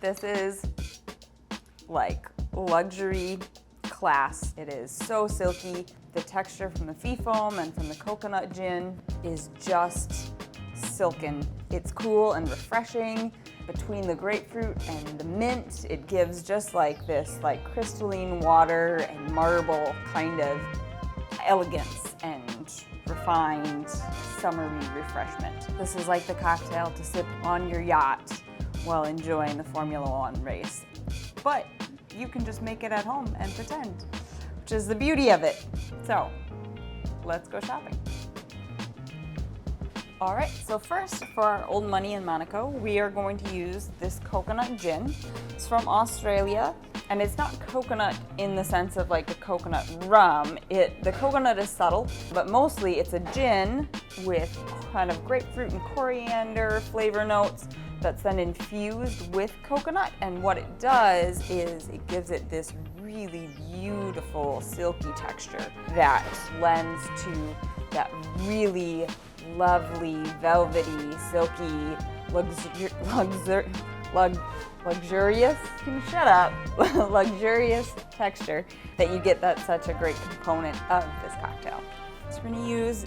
This is like luxury class. It is so silky. The texture from the fee foam and from the coconut gin is just silken. It's cool and refreshing. Between the grapefruit and the mint, it gives just like this like crystalline water and marble kind of elegance and refined summery refreshment. This is like the cocktail to sip on your yacht while enjoying the Formula One race. But you can just make it at home and pretend, which is the beauty of it. So let's go shopping. All right, so first for our Old Money in Monaco, we are going to use this coconut gin. It's from Australia, and it's not coconut in the sense of like a coconut rum. The coconut is subtle, but mostly it's a gin with kind of grapefruit and coriander flavor notes that's then infused with coconut. And what it does is it gives it this really beautiful silky texture that lends to that really lovely, velvety, silky, luxurious, can you shut up? Luxurious texture that you get. That's such a great component of this cocktail. So we're gonna use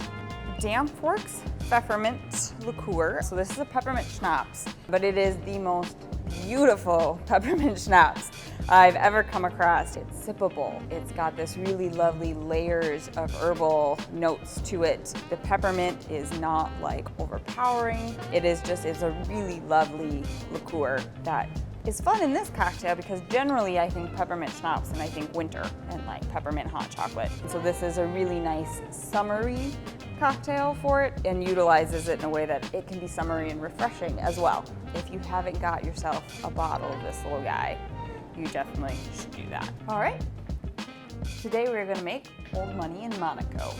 Damp Works peppermint liqueur. So this is a peppermint schnapps, but it is the most beautiful peppermint schnapps I've ever come across. It's sippable. It's got this really lovely layers of herbal notes to it. The peppermint is not like overpowering. It's a really lovely liqueur that is fun in this cocktail because generally I think peppermint schnapps and I think winter and like peppermint hot chocolate. So this is a really nice summery cocktail for it and utilizes it in a way that it can be summery and refreshing as well. If you haven't got yourself a bottle of this little guy, you definitely should do that. All right, today we're gonna make Old Money in Monaco.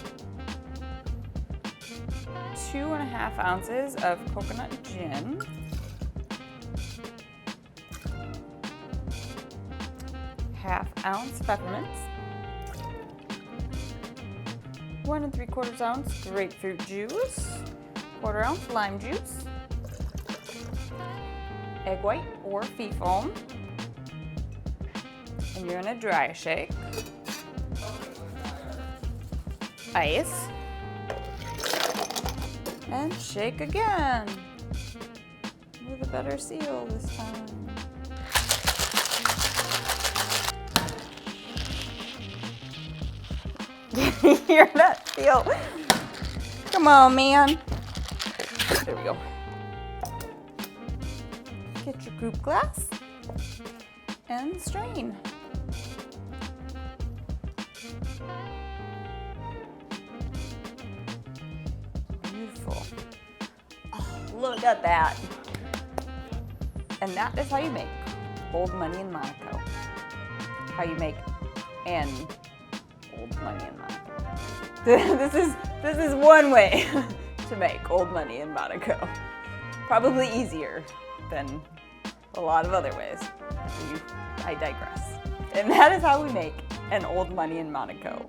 2.5 ounces of coconut gin, ½ ounce peppermints, 1 3/4 ounce grapefruit juice, 1/4 ounce lime juice, egg white or fee foam, and you're gonna dry shake, ice, and shake again with a better seal this time. Hear that seal? Come on, man. There we go. Get your coupe glass and strain. Beautiful. Oh, look at that. And that is how you make Old Money in Monaco. How you make an Old Money in Monaco. This is one way to make Old Money in Monaco. Probably easier than a lot of other ways. I digress. And that is how we make an Old Money in Monaco.